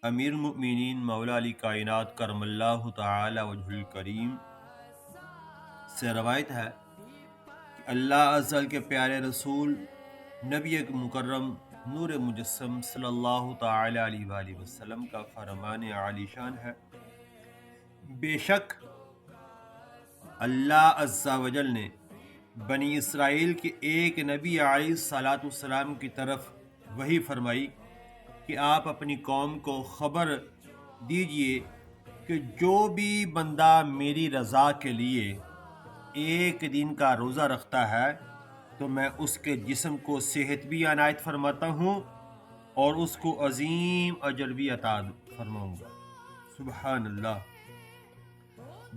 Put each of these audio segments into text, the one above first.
امیر المؤمنین مولا علی کائنات کرم اللہ تعالی وجہ الکریم سے روایت ہے کہ اللہ عز و جل کے پیارے رسول نبی مکرم نور مجسم صلی اللہ تعالی علیہ وآلہ وسلم کا فرمان عالی شان ہے، بے شک اللہ عز و جل نے بنی اسرائیل کے ایک نبی علیہ الصلاۃ والسلام کی طرف وحی فرمائی کہ آپ اپنی قوم کو خبر دیجئے کہ جو بھی بندہ میری رضا کے لیے ایک دن کا روزہ رکھتا ہے تو میں اس کے جسم کو صحت بھی عنایت فرماتا ہوں اور اس کو عظیم اجر بھی عطا فرماؤں گا۔ سبحان اللہ۔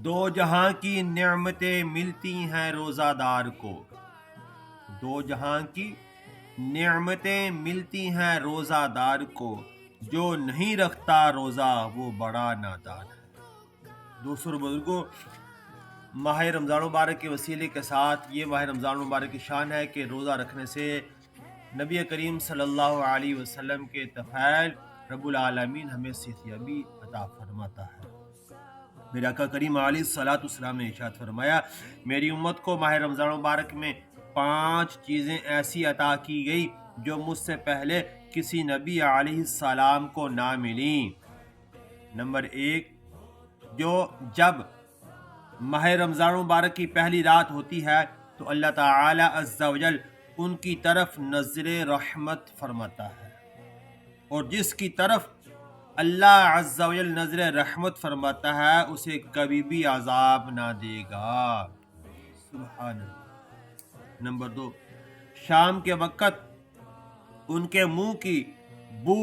دو جہاں کی نعمتیں ملتی ہیں روزہ دار کو، دو جہاں کی نعمتیں ملتی ہیں روزہ دار کو، جو نہیں رکھتا روزہ وہ بڑا نادان ہے۔ دوسروں بزرگوں، ماہ رمضان مبارک کے وسیلے کے ساتھ یہ ماہ رمضان مبارک کی شان ہے کہ روزہ رکھنے سے نبی کریم صلی اللہ علیہ وسلم کے طفیل رب العالمین ہمیں صحتیابی عطا فرماتا ہے۔ میرے آقا کریم علیہ الصلوۃ والسلام نے ارشاد فرمایا، میری امت کو ماہ رمضان مبارک میں 5 چیزیں ایسی عطا کی گئی جو مجھ سے پہلے کسی نبی علیہ السلام کو نہ ملیں۔ نمبر 1، جو جب ماہ رمضان مبارک کی پہلی رات ہوتی ہے تو اللہ تعالی عز و جل ان کی طرف نظر رحمت فرماتا ہے، اور جس کی طرف اللہ عز و جل نظر رحمت فرماتا ہے اسے کبھی بھی عذاب نہ دے گا۔ سبحان اللہ۔ نمبر 2، شام کے وقت ان کے منہ کی بو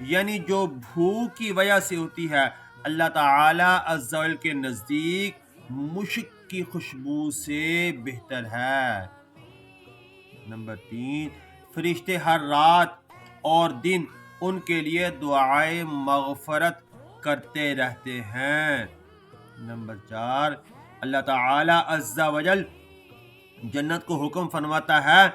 یعنی جو بھوک کی وجہ سے ہوتی ہے اللہ تعالی عز و جل کے نزدیک مشک کی خوشبو سے بہتر ہے۔ نمبر 3، فرشتے ہر رات اور دن ان کے لیے دعائے مغفرت کرتے رہتے ہیں۔ نمبر 4، اللہ تعالی عز و جل جنت کو حکم فرماتا ہے،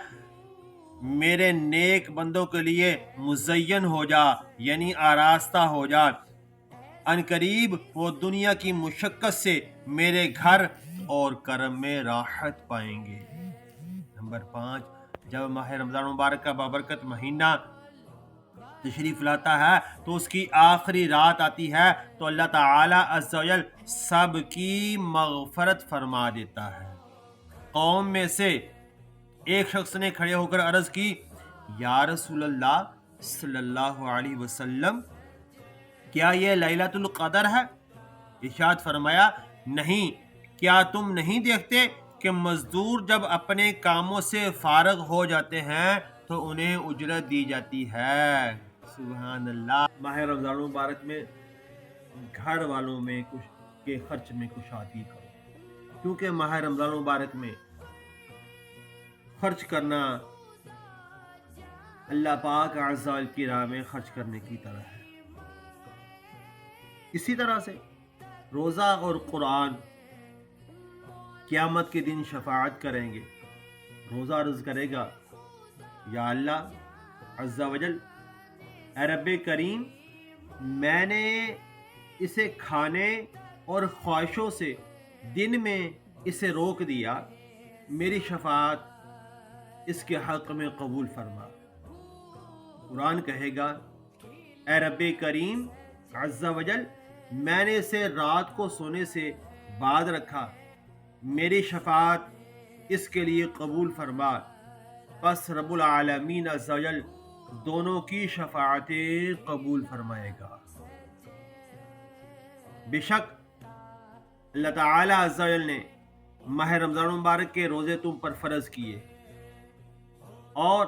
میرے نیک بندوں کے لیے مزین ہو جا یعنی آراستہ ہو جا، ان قریب وہ دنیا کی مشقت سے میرے گھر اور کرم میں راحت پائیں گے۔ نمبر 5، جب ماہ رمضان مبارک کا بابرکت مہینہ تشریف لاتا ہے تو اس کی آخری رات آتی ہے تو اللہ تعالی عز و جل سب کی مغفرت فرما دیتا ہے۔ قوم میں سے ایک شخص نے کھڑے ہو کر عرض کی، یا رسول اللہ صلی اللہ علیہ وسلم، کیا یہ لیلۃ القدر ہے؟ ارشاد فرمایا، نہیں، کیا تم نہیں دیکھتے کہ مزدور جب اپنے کاموں سے فارغ ہو جاتے ہیں تو انہیں اجرت دی جاتی ہے۔ سبحان اللہ۔ ماہ رمضان مبارک میں گھر والوں میں کچھ کے خرچ میں کشادگی کرو، کیونکہ ماہ رمضان مبارک میں خرچ کرنا اللہ پاک عز و جل کی راہ میں خرچ کرنے کی طرح ہے۔ اسی طرح سے روزہ اور قرآن قیامت کے دن شفاعت کریں گے۔ روزہ عرض کرے گا، یا اللہ عز و جل، اے رب کریم، میں نے اسے کھانے اور خواہشوں سے دن میں اسے روک دیا، میری شفاعت اس کے حق میں قبول فرما۔ قرآن کہے گا، اے رب کریم عز و جل، میں نے اسے رات کو سونے سے بعد رکھا، میری شفاعت اس کے لیے قبول فرما۔ پس رب العالمین عز و جل دونوں کی شفاعتیں قبول فرمائے گا۔ بے شک اللہ تعالی عز و جل نے ماہ رمضان مبارک کے روزے تم پر فرض کیے، اور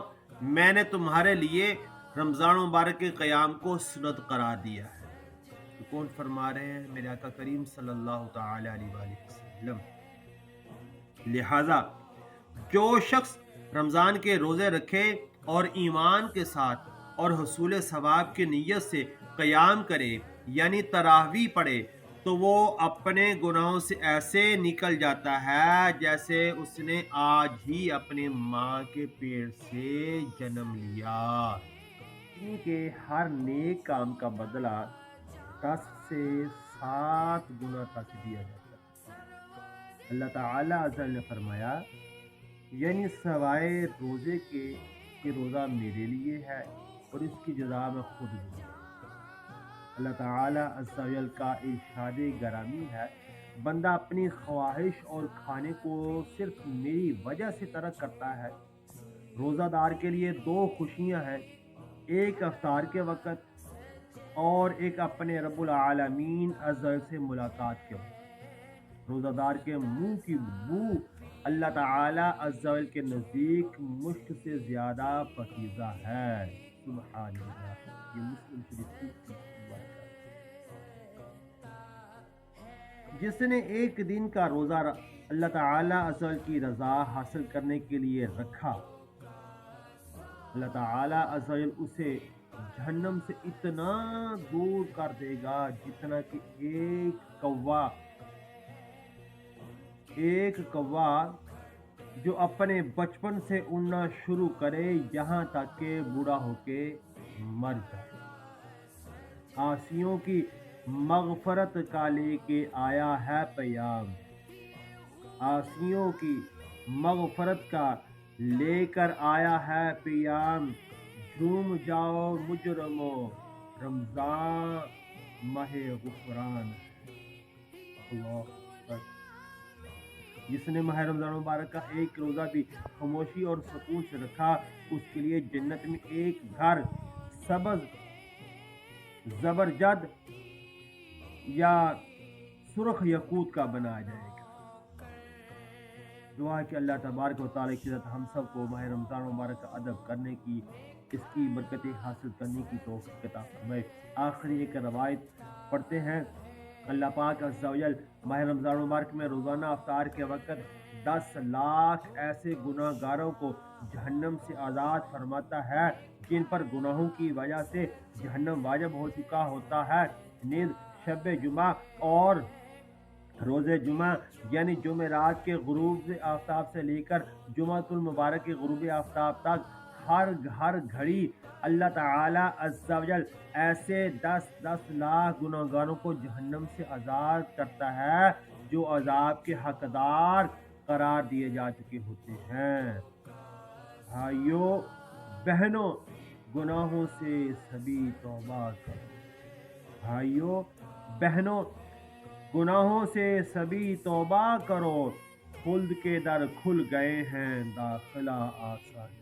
میں نے تمہارے لیے رمضان مبارک کے قیام کو سنت قرار دیا ہے۔ تو کون فرما رہے ہیں؟ میرے آقا کریم صلی اللہ تعالی علیہ وآلہ وسلم۔ لہذا جو شخص رمضان کے روزے رکھے اور ایمان کے ساتھ اور حصول ثواب کی نیت سے قیام کرے یعنی تراویح پڑھے تو وہ اپنے گناہوں سے ایسے نکل جاتا ہے جیسے اس نے آج ہی اپنے ماں کے پیٹ سے جنم لیا، کیونکہ ہر نیک کام کا بدلہ 10 سے 7 گنا تک دیا جاتا ہے۔ اللہ تعالیٰ عز و جل نے فرمایا یعنی سوائے روزے کے کہ روزہ میرے لیے ہے اور اس کی جزا میں خود دوں گا۔ اللہ تعالیٰ عز و جل کا ارشاد گرامی ہے بندہ اپنی خواہش اور کھانے کو صرف میری وجہ سے ترک کرتا ہے۔ روزہ دار کے لیے 2 خوشیاں ہیں، ایک افطار کے وقت اور ایک اپنے رب العالمین عز و جل سے ملاقات کے وقت۔ روزہ دار کے منہ کی بو اللہ تعالیٰ عز و جل کے نزدیک مشک سے زیادہ پاکیزہ ہے۔ سبحان اللہ، یہ مسلم شریف کی روایت ہے۔ جس نے ایک دن کا روزہ اللہ تعالیٰ عز و جل کی رضا حاصل کرنے کے لیے رکھا، اللہ تعالیٰ عز و جل اسے جہنم سے اتنا دور کر دے گا جتنا کہ ایک کوہ جو اپنے بچپن سے اڑنا شروع کرے یہاں تک کہ بوڑھا ہو کے مر جائے۔ عاصیوں کی مغفرت کا لے کے آیا ہے پیام، عاصیوں کی مغفرت کا لے کر آیا ہے پیام، جھوم جاؤ مجرمو رمضان ماہ غفران۔ اللہ اکبر۔ جس نے ماہ رمضان مبارک کا ایک روزہ بھی خاموشی اور سکون سے رکھا اس کے لیے جنت میں ایک گھر سبز زبرجد یا سرخ یاقوت کا بنایا جائے گا۔ دعا کہ اللہ تبارک و تعالیٰ کی عزت ہم سب کو ماہ رمضان مبارک کا ادب کرنے کی، اس کی برکتیں حاصل کرنے کی توفیق عطا فرمائے۔ آخری ایک روایت پڑھتے ہیں۔ اللہ پاک عز و جل ماہ رمضان مبارک میں روزانہ افطار کے وقت 10 لاکھ ایسے گناہ گاروں کو جہنم سے آزاد فرماتا ہے جن پر گناہوں کی وجہ سے جہنم واجب ہو چکا ہوتا ہے۔ نیز شب جمعہ اور روز جمعہ یعنی جمعرات کے غروب آفتاب سے لے کر جمعۃ المبارک کے غروب آفتاب تک ہر گھڑی اللہ تعالیٰ عز و جل ایسے 10 لاکھ گناہ گاروں کو جہنم سے آزاد کرتا ہے جو عذاب کے حقدار قرار دیے جا چکے ہوتے ہیں۔ بھائیوں بہنوں گناہوں سے سبھی توبہ کرو، بھائیوں بہنوں گناہوں سے سبھی توبہ کرو، خلد کے در کھل گئے ہیں، داخلہ آسان